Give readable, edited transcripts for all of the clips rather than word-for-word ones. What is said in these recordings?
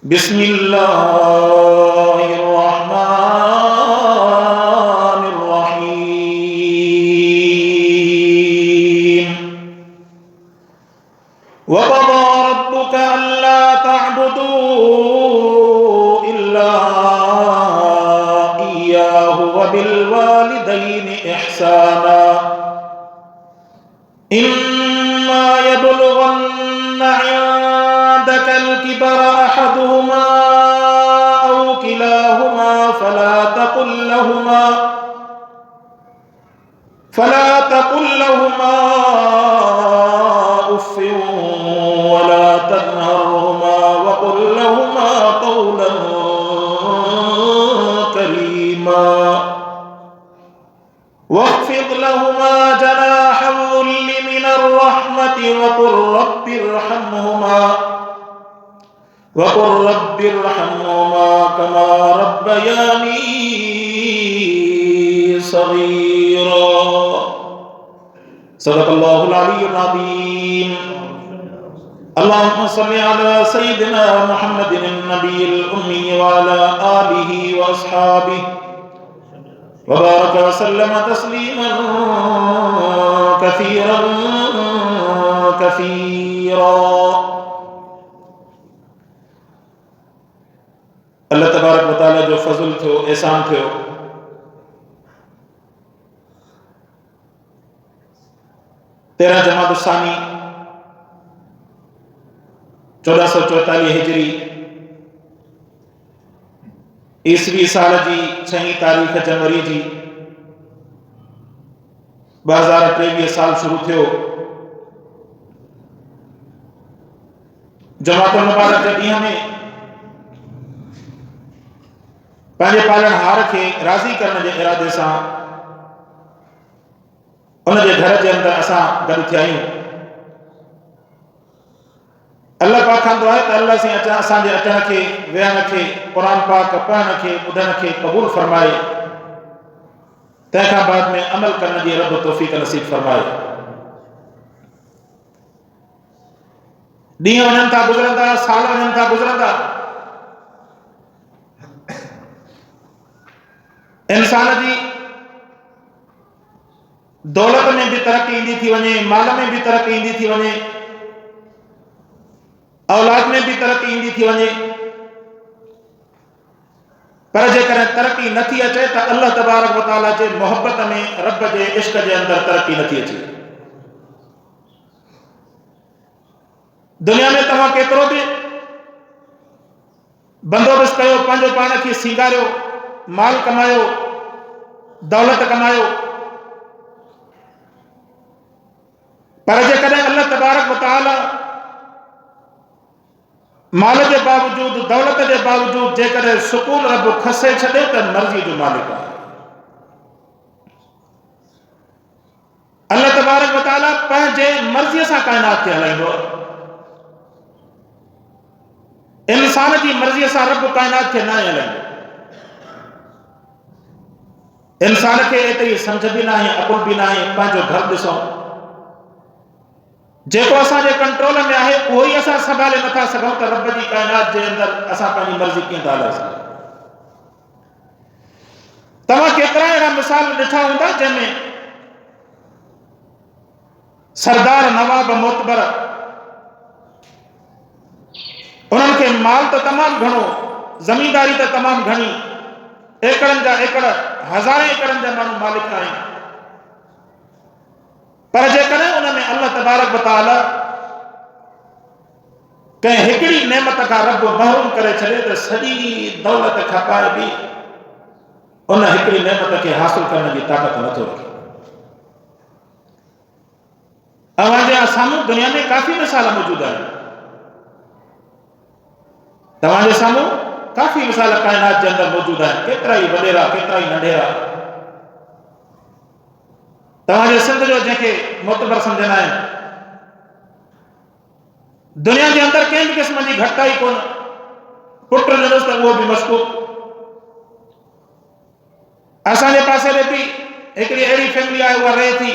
बिस्मिल्लाहिर्रहमानिर्रहीम। वक़ज़ा रब्बुका अल्ला तअबुदू इल्ला इय्याहु व बिल वालिदैनि इहसाना। इम्मा यबलुगन्ना इंदकल किबरा अहदुहुमा औ किलाहुमा फला तकुल लहुमा उफ़्फ़िन वला तन्हरहुमा वक़ुल लहुमा क़ौलन करीमा वख़्फ़िद लहुमा जनाह अज़्ज़ुल्लि मिनर रहमति वक़ुल रब्बिरहम्हुमा कमा रब्बयानी सगीरा। सदक़ल्लाहुल अलियुल अज़ीम। अल्लाहुम्मा सल्लि अला सय्यिदिना मुहम्मदिन नबिय्यिल उम्मी व अला आलिहि व अस्हाबिहि व बारक व सल्लम तस्लीमन कसीरन कसीरा। अल्लाह तबारक व तआला जो फज़ल थियो, एहसान थियो, 13 जमात सानी 1444 हिजरी ईसवी साल जी 6 तारीख़ जनवरी जी 2023 साल शुरू थियो। जमातुल मुबारक जे ॾींहं में पंहिंजे पालनहार खे राज़ी करण जे इरादे सां उनजे घर जे अंदरि असां गॾु थिया आहियूं। अल्लाह पाक खां दुआ आहे त अल्लाह से असांजे अचण खे, विहण खे, क़ुरान पाक पढ़ण खे, ॿुधण खे क़बूल फरमाए, तंहिंखां बाद में अमल करण जी रब तौफ़ीक़ नसीब फरमाए। ॾींहं वञनि था गुज़रंदा, साल वञनि था गुज़रंदा, इंसान जी दौलत में भी तरक्की ईंदी थी वञे, माल में भी तरक्की ईंदी थी वञे, औलाद में भी तरक्की ईंदी थी वञे, पर जेकॾहिं तरक्की नथी अचे त अल्लाह तबारक व तआला जे मोहब्बत में, रब जे इश्क जे अंदरि तरक्की नथी अचे। दुनिया में तव्हां केतिरो बि बंदोबस्त कयो, पंहिंजो पाण खे सींगारियो, माल कमायो, दौलत कमायो, पर जेकॾहिं अल्लाह तबारक व तआला माल के बावजूद, दौलत के बावजूद जेकॾहिं सुकून रब खसे छॾे त मर्ज़ी जो मालिक आहे। अल्लाह तबारक व तआला पंहिंजे मर्ज़ीअ सां काइनात खे हलाईंदो। इंसान जी मर्ज़ीअ सां रब काइनात खे न हलाईंदो। इंसान खे एतिरी सम्झ बि न आहे, अकुल बि न आहे। पंहिंजो घर ॾिसो, जेको असांजे कंट्रोल में आहे उहो ई असां संभाले नथा सघूं त रब जी काइनात जे अंदरि असां पंहिंजी मर्ज़ी कीअं था हलाए सघूं। तव्हां केतिरा अहिड़ा मिसाल ॾिठा हूंदा जंहिंमें सरदार, नवाब, मोतबर, उन्हनि खे माल त तमामु घणो, ज़मीनदारी त तमामु घणी, एकड़नि जा एकड़, हज़ारे एकड़नि जा माण्हू मालिक आहिनि, पर जेकॾहिं उन में अल्लाह तबारक व तआला कंहिं हिकिड़ी नेमत खां रब महरूम करे छॾे त सॼी दौलत खपाए बि उन हिकिड़ी नेमत खे हासिल करण जी ताक़त नथो रखे। तव्हांजे साम्हूं दुनिया में काफ़ी मिसाल मौजूद आहिनि। तव्हांजे साम्हूं काफ़ी मिसाल काइनात जे अंदरि मौजूद आहिनि, केतिरा ई वॾेरा, केतिरा ई नंढेरा। तव्हांजे सिंध जो जंहिंखे मोतबर सम्झंदा आहिनि, दुनिया के अंदर कंहिं भी किस्म की घटिताई कोन। पुट ॾिनोसि त उहो बि मशकूक। असांजे पासे में भी हिकिड़ी अहिड़ी फैमिली आहे, उहा रहे थी,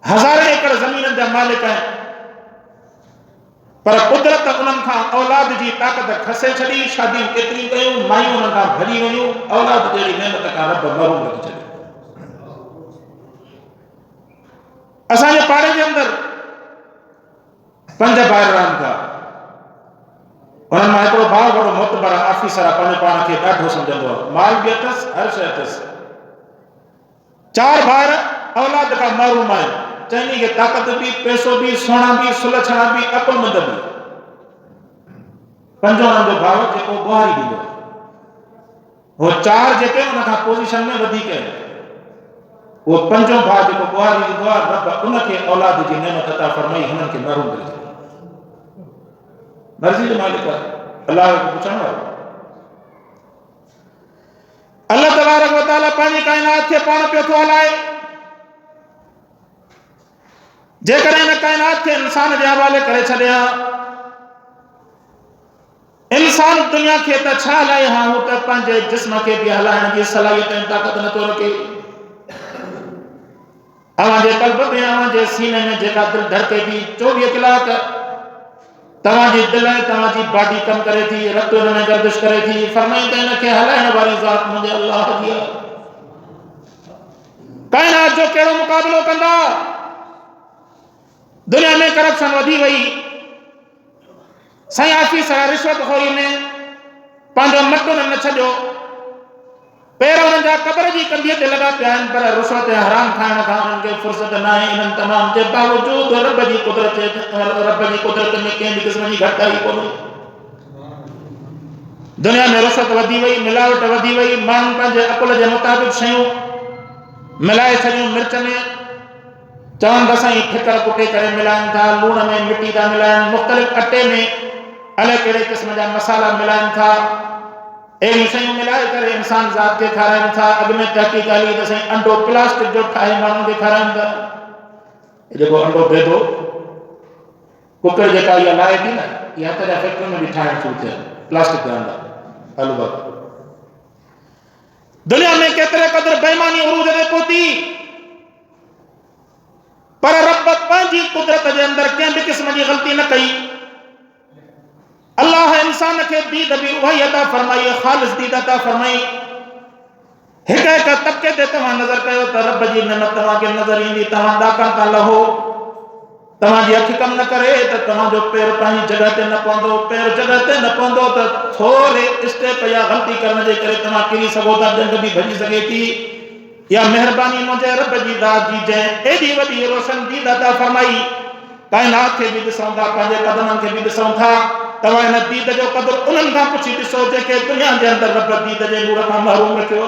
हज़ारे एकड़ ज़मीननि जा मालिक आहिनि, पर कुदरत उन्हनि खां औलाद जी ताक़त खसे छॾी, शादियूं केतिरियूं कयूं, मायूं उन्हनि खां भॼी वयूं, औलाद जहिड़ी नेमत खां रब महरूम रखी छॾियो। असांजे पाड़े जे अंदरि 5 भाइर रहनि था। उन्हनि मां हिकिड़ो भाउ वॾो मोतबर ऑफिसर आहे, पंहिंजे पाण खे ॾाढो सम्झंदो आहे, माल बि अथसि, हर शइ अथसि। 4 भाइर औलाद खां महरूम आहिनि। चइनी खे ताक़त बि, पैसो बि, सोना बि, सुलछणा बि, अकुलमंद बि। 5 जो भाउ जेको ॿुहारी ॾींदो, उहो 4 जेके उन खां पोज़ीशन में वधीक आहिनि, उहो 5 भाउ जेको ॿुहारी ॾींदो आहे, रब उनखे औलाद जी नेमत अता फरमाई, हुननि खे महरूम करे छॾियो। मर्ज़ी जो मालिक आहे, अलाह खे पुछण वारो। अल्लाह तबारक व तआला पंहिंजी काइनात खे पाण पियो थो हलाए। जेकॾहिं हिन काइनात खे इंसान जे हवाले करे छॾिया, इंसान दुनिया खे त छा हलाए, हा हू त पंहिंजे जिस्म खे बि हलाइण जी सलाहियत ऐं ताक़त नथो रखे। अव्हांजे क़ल्ब में, अव्हांजे सीने में जेका दिलि धड़के थी 24 कलाक, तव्हांजी दिलि ऐं तव्हांजी बॉडी कमु करे थी, रत हुन में गर्दिश करे थी। फरमाई त हिनखे हलाइण वारी ज़ात मुंहिंजे अल्लाह जी आहे। काइनात जो कहिड़ो मुक़ाबिलो कंदा? दुनिया में करप्शन वधी वई, साईं ऑफिसर रिश्वतखोरी में पंहिंजो मटो न छॾियो, पैर उन्हनि जा क़ब्र जी कंधीअ ते लॻा पिया आहिनि, पर रिश्वत हराम खाइण खां उन्हनि खे फुर्सत न आहे। इन्हनि तमाम जे बावजूद रब जी कुदरत में कंहिं बि क़िस्म जी घटिताई कोन्हे। दुनिया में रिश्वत वधी वई, मिलावट वधी वई, माण्हू पंहिंजे अकुल जे मुताबिक़ शयूं मिलाए छॾियूं। मिर्च में चवनि त साईं ठिकर कुटे करे मिलाइनि था, लूण में मिटी था मिलाइनि, मुख़्तलिफ़ अटे में अलॻि कहिड़े क़िस्म जा मसाला मिलाइनि था। अहिड़ी शयूं मिलाए करे इंसान ज़ात खे खाराइनि था। अॻु में तहक़ीक़ हली त साईं अंडो प्लास्टिक जो ठाहे माण्हुनि खे खाराइनि था। जेको अंडो बेदो कुकर जेका इहा लाहे थी न, इहा हथ जा फैक्ट्री में बि ठाहिण शुरू थिया, प्लास्टिक जा अंडा हलो बाबा। दुनिया में केतिरे क़दुरु बेईमानी उरूज ते पहुती, पर रब पंहिंजी कुदरत जे अंदरि कंहिं बि क़िस्म जी ग़लती न कई। अल्लाह इंसान खे दीद बि उहा अता फरमाई, ख़ालिस दीद अता फरमाई। हिक हिक तबके ते तव्हां नज़र कयो त रब जी नेमत तव्हांखे नज़र ईंदी। तव्हां ॾाका था लहो, तव्हांजी अखि कमु न करे त तव्हांजो पैर पंहिंजी जॻह ते न पवंदो। पैर जॻह ते न पवंदो त थोरे स्टेप या ग़लती करण जे करे तव्हां किरी सघो था, जंग बि भॼी सघे थी। या महिरबानी मुंहिंजे रब जी ज़ात जी जंहिं एॾी वॾी रोशन दीद अता फरमाई, काइनात खे बि ॾिसूं था, पंहिंजे क़दमनि खे बि ॾिसूं था। तव्हां हिन दीद जो क़दुरु उन्हनि खां पुछी ॾिसो जेके दुनिया जे अंदरि रब दीद जे नूर खां महरूम रखियो।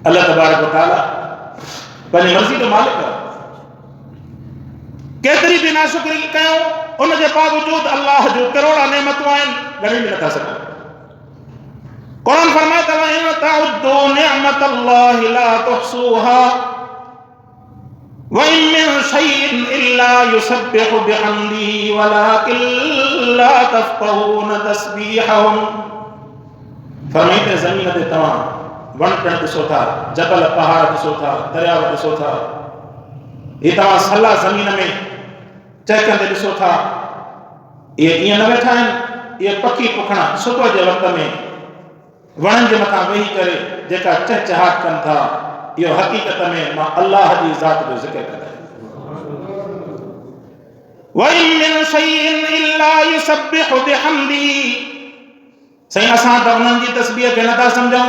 अल्लाह तबारक व तआला पंहिंजी मर्ज़ी जो मालिक आहे। केतिरी बि नाशुक्री कयूं, उनजे बावजूद अल्लाह जो करोड़ा नेमतूं आहिनि, ॻणी बि नथा सघूं। क़ुरान फरमाए त इन तअुद्दू निअमतल्लाहि ला तुहसूहा व इन मिन शैइन इल्ला युसब्बिहु बिहम्दिही वलाकिन ला तफ़क़हून तस्बीहहुम। फरमाई त ज़मीन ते तव्हां वण टिण ॾिसो था, जबल पहाड़ ॾिसो था, दरिया ॾिसो था, ये तव्हां सला ज़मीन में चहकंदे ॾिसो था। ये ईअं न वेठा आहिनि, ये पखी पुखणा सुबुह जे वक़्त में वणनि जे मथां वेही करे जेका चहचहाट कनि था, इहो हक़ीक़त में मां अल्लाह जी ज़ात जो ज़िक्र कंदा आहियूं। व इन मिन शैइन इल्ला युसब्बिहु बिहम्दिही। साईं असां त उन्हनि जी तस्बीह खे नथा सम्झूं।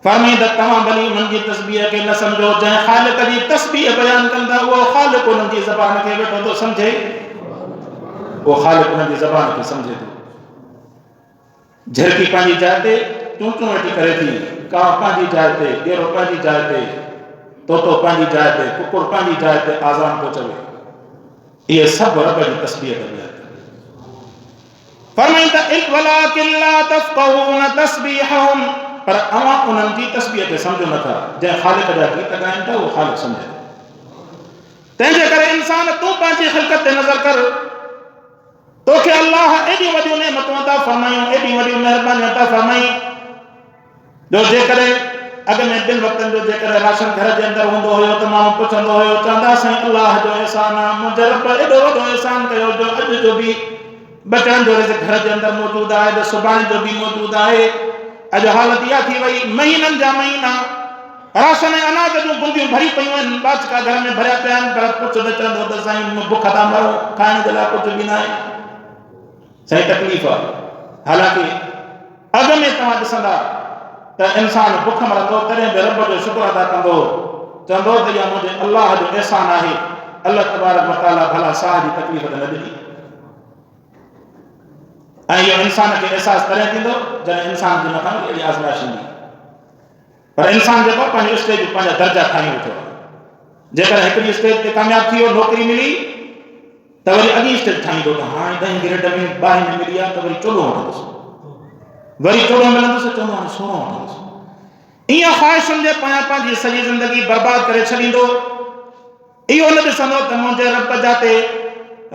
फरमाई त तव्हां भली उन्हनि जी तस्बीह खे न सम्झो। जंहिं ख़ालिक जी तस्बीह बयानु कंदा, उहो ख़ालिक उन्हनि जी ज़बान खे वेठो थो सम्झे, उहो ख़ालिक उन्हनि जी ज़बान खे सम्झे थो। झिरकी पंहिंजी जाइ ते चूं चूं वेठी करे थी, कांव पंहिंजी जाइ ते, ॾेरो पंहिंजी जाइ ते, तोतो पंहिंजी जाइ ते, कुकुर पंहिंजी जाइ ते आज़ान थो चवे। इहे सभु रब जी तस्बीह ते बयानु कनि। फरमाई त वलाकिन ला तफ़क़हून तस्बीहहुम, पर अवां उन्हनि जी तस्बीह खे सम्झो नथा। जंहिं ख़ालिक जा गीत ॻाइनि था, उहो ख़ालिक सम्झे। तंहिंजे करे इंसान तूं पंहिंजी ख़िलक़त ते नज़र कर। तोखे अल्लाह एॾियूं वॾियूं नेमतूं अता फरमायूं, एॾियूं वॾियूं महिरबानियूं अता फरमाई, जो जेकॾहिं अॻ में ॿिनि वक़्तनि जो जेकर राशन घर जे अंदरि हूंदो हुयो त माण्हू पुछंदो हुयो चवंदा साईं अलाह जो अहसान आहे, मुंहिंजे रब एॾो वॾो अहसान कयो जो अॼु जो बि बचण जो रिज़्क़ घर जे अंदरि मौजूदु आहे, त सुभाणे जो बि मौजूदु आहे। अॼु हालत इहा थी वई, महीननि जा महीना राशन ऐं अनाज जूं गुंदियूं भरी पयूं आहिनि, बाचका घर में भरिया पिया आहिनि, पर पुछ त चवंदो त साईं बुख था मरूं, खाइण जे लाइ कुझु बि न आहे। साईं तकलीफ़ आहे। हालांकि अॻ में तव्हां ॾिसंदा त इंसान बुख मरंदो तॾहिं बि रब जो शुक्र अदा कंदो, चवंदो त इहा मुंहिंजे अलाह जो अहसान आहे, अलाह तबारक व तआला भला साह जी तकलीफ़ त न ॾिनी। ऐं इहो इंसान खे अहसासु तॾहिं थींदो जॾहिं इंसान जे मथां अहिड़ी आज़माइश ईंदी। पर इंसान जेको पंहिंजो स्टेज पंहिंजा दर्जा ठाही वेठो आहे। जेकर हिकिड़ी स्टेज ते कामयाबु थी वियो, नौकिरी मिली, त वरी अॻी स्टेज ठाहींदो त हाणे 10 ग्रेड में 12 में मिली आहे त वरी 14 वठंदुसि, वरी 14 मिलंदुसि, 14 हाणे 16 वठंदुसि। ईअं ख़्वाहिशुनि जे पायां पंहिंजी सॼी ज़िंदगी बर्बाद करे छॾींदो। इहो न ॾिसंदो त मुंहिंजे रब जाते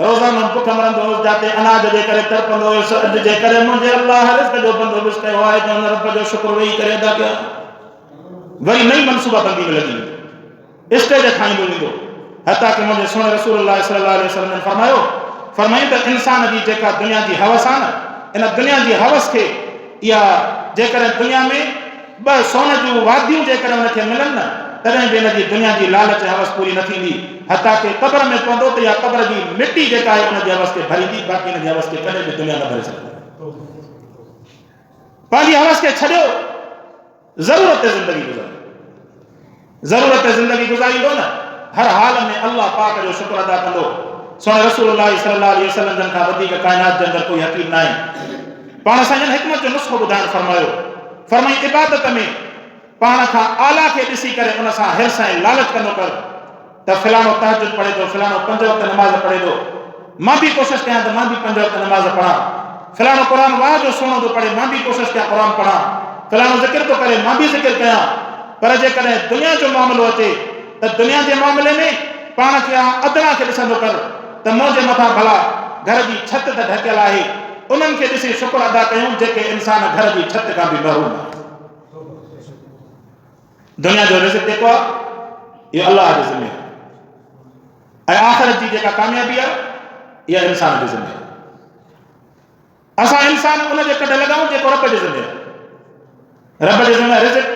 रोज़ानो बुख मरंदो हुयुसि, जाते अनाज जे करे तड़पंदो हुयुसि, अॼु जे करे मुंहिंजे अलाह रिज़्क़ जो बंदोबस्तु कयो आहे, त हुन रब जो शुक्र वेही करे अदा कया। वरी नई मनसूबा बंदी में लॻी वेंदो, स्टेज ठाहींदो वेंदो। हता कि मुंहिंजे सुहिणे रसूलुल्लाह सल्लल्लाहु अलैहि वसल्लम ने फरमायो त इंसान जी जेका दुनिया जी हवस आहे न, इन दुनिया जी हवस खे इहा जेकर दुनिया में 2 सोन जूं वादियूं जेकर हुनखे मिलनि न, तॾहिं बि हिनजी दुनिया जी लालच हवस पूरी न थींदी। हता कि क़ब्र में पवंदो त इहा क़ब्र जी मिटी जेका आहे हुनजी हवस खे भरींदी, बाक़ी हिनजी हवस खे कॾहिं बि दुनिया न भरे सघंदी। पंहिंजी हवस खे छॾियो, ज़रूरत ज़िंदगी गुज़ारियो, ज़रूरत ज़िंदगी गुज़ारींदो न, हर हाल में अल्लाह पाक जो शुक्र अदा कंदो। सुहिणे रसूलुल्लाह सल्लल्लाहु अलैहि वसल्लम जन खां वधीक काइनात जे अंदरि कोई हकीम न आहे। पाण संजन हिकमत जो नुस्ख़ो ॿुधाइण फरमाई इबादत में पाण खां आला खे ॾिसी करे उन सां हिर्स ऐं लालच कंदो कर त फिलाणो तहज्जुद पढ़े थो, फिलाणो 5 वक़्त नमाज़ पढ़े थो, मां बि कोशिशि कयां त मां बि 5 वक़्त नमाज़ पढ़ां। फिलाणो क़ुरान वाह जो सुहिणो थो पढ़े, मां बि कोशिशि कयां क़ुरान पढ़ां। फिलाणो ज़िक्र थो करे, मां बि ज़िक्र कयां। पर जेकॾहिं दुनिया जो मामिलो अचे त दुनिया जे मामले में पाण खे अदना खे ॾिसंदो कर त मुंहिंजे मथां भला घर जी छत त ढकियल आहे, उन्हनि खे ॾिसी शुक्र अदा कयूं जेके इंसान घर जी छत खां बि महरूम आहे। दुनिया जो रिज़्क़ जेको आहे इहो अलाह जे ज़िम्मे आहे, ऐं आख़िरत जी जेका कामयाबी आहे इहा इंसान जे ज़िम्मे आहे। असां इंसान उन जे कॾहिं लॻाऊं जेको रब जे ज़िम्मे आहे। रब जे ज़िम्मे रिज़्क़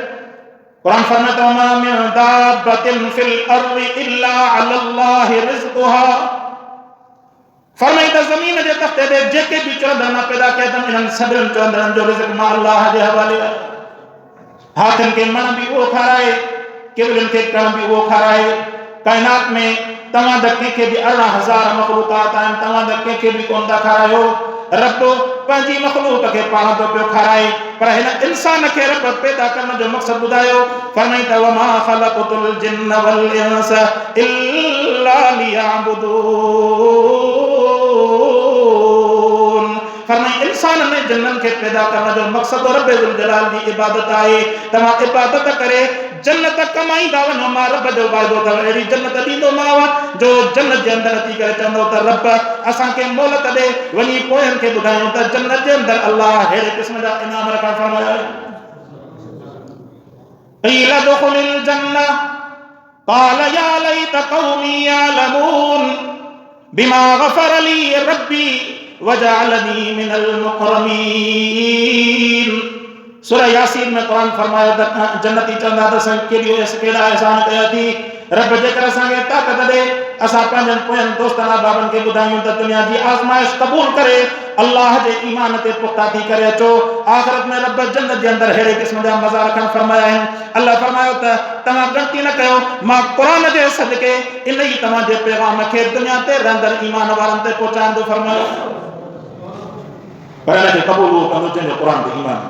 कुरान फरमातो मा मिन दाब्बतिन फिल अर्दि इल्ला अलल्लाहि रिज़्क़ुहा। फरमाई त ज़मीन जे तख़्ते ते जेके बि चौंदड़ मां पैदा कया अथनि, इन्हनि सभिनी चौंदड़नि जो रिज़्क़ मां अल्लाह जे हवाले आहे। हाथियुनि खे मण बि उहो खाराए, किवलियुनि खे कण बि उहो खाराए। काइनात में तव्हां त कंहिंखे बि 18,000 मख़लूक़ात आहिनि, तव्हां त कंहिंखे बि कोन था खारायो। रब पंहिंजी मख़लूक़ खे पाण थो पियो खाराए, पर हिन इंसान खे रब पैदा करण जो मक़सदु ॿुधायो। फरमाई त वमा ख़लक़तुल जिन्न वल इंस इल्ला लियअबुदून। फरमाई इंसान ने जिन्ननि खे पैदा करण जो मक़सदु रब ज़ुल जलाल जी इबादत आहे। तव्हां इबादत करे जन्नत कमाईंदा वञो, मां रब जो वाइदो अथव अहिड़ी जन्नत ॾींदोमांव जो जन्नत जे अंदरि अची करे चवंदो त रब असांखे मोहलत ॾे, वञी पोयनि खे ॿुधायूं त जन्नत जे अंदरि अलाह अहिड़े क़िस्म जा इनाम रखण फरमाया आहे। क़ील दुख़ुलिल जन्नह क़ाल या लैत क़ौमी यअलमून बिमा ग़फ़र ली रब्बी वजअलनी मिनल मुकरमीन। सूरह यासीन में कुरान फरमायो त जन्नती चवंदा त असां केॾा एहसान कया थी। रब जेकर असांखे ताक़त ॾे, असां पंहिंजनि पोयनि दोस्तनि अहबाबनि खे ॿुधायूं त दुनिया जी आज़माइश क़बूल करे अल्लाह जे ईमान ते पुख़्ता थी करे अचो। आख़िरत में रब जन्नत जे अंदरि अहिड़े क़िस्म जा मज़ा रखण फरमाया आहिनि। अल्लाह फरमायो त तव्हां ग़लती न कयो, मां क़ुरान जे सदके इन ई तव्हांजे पैगाम खे दुनिया ते रहंदड़ ईमान वारनि ते पहुचाईंदो फरमायो। पर हिनखे क़बूल उहो कंदो जंहिंजो क़ुरान ते ईमान,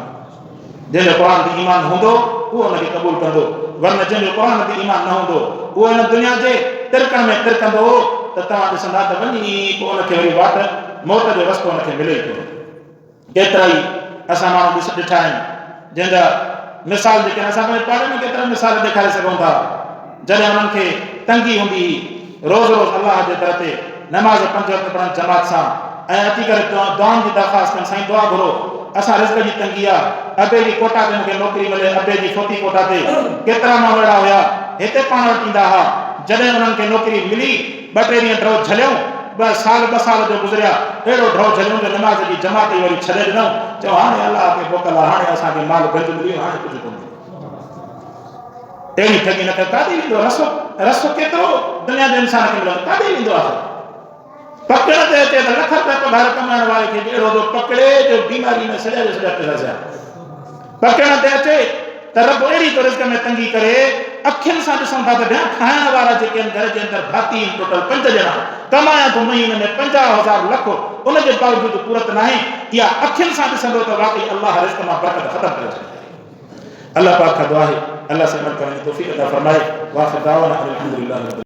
जंहिंजो क़ुरान ते ईमान हूंदो उहो हुनखे क़बूल कंदो, वरना जंहिंजो क़ुरान ते ईमान न हूंदो उहो हिन दुनिया जे तिरकण में तिरकंदो त तव्हां ॾिसंदा त वञी पोइ हुनखे वरी वाट मौत जो रस्तो हुनखे मिले थो। केतिरा ई असां माण्हू ॾिठा आहिनि जंहिंजा मिसाल जेके असां पंहिंजे पाड़े में केतिरा मिसाल ॾेखारे सघूं था। जॾहिं हुननि खे तंगी हूंदी हुई, रोज़ रोज़ अलाह जे दर ते नमाज़ 5 वक़्त पढ़ण जमात सां, ऐं अची करे दुआउनि जी दरख़्वास्त कनि साईं दुआ घुरो असां रिज़्क़ जी तंगी आहे अबे जी कोटा ते मूंखे नौकिरी मिले अबे जी फोती कोटा ते केतिरा माण्हू अहिड़ा हुया हिते पाण वटि ईंदा हुआ जॾहिं उन्हनि खे नौकिरी मिली 2-3 ॾींहं ड्रो झलियऊं 2 साल जो गुज़रिया अहिड़ो ड्रो झलियऊं जो नमाज़ जी जमात ई वरी छॾे ॾिनऊं चयो हाणे अलाह खे मोकल आहे हाणे असांखे माल गंज मिली हाणे कुझु कोन्हे अहिड़ी ठगी न कर काॾे वेंदो रसो केतिरो दुनिया जे इंसान खे मिलंदो काॾे वेंदो आहे पकड़ ते अचे त लख रुपया पघार कमाइण वारे खे अहिड़ो थो पकड़े जो बीमारी में सॼा जो सॼा पैसा पकड़ ते अचे त रब अहिड़ी तो रिज़्क़ में तंगी करे अखियुनि सां ॾिसूं था त ॿिया खाइण वारा जेके आहिनि घर जे अंदरि भाती टोटल 5 ॼणा कमाया थो महीने में 50,000 लख उनजे बावजूदि पूरत न आहे इहा अखियुनि सां ॾिसंदो त वाक़ई अलाह रिज़्क़ मां बरकत ख़तमु करे छॾे अल्लाह पाक खां दुआ आहे अल्लाह से अमल करण जी तौफ़ीक़ अता फरमाए वाख़िर दावाना अनिल हम्दुलिल्लाह।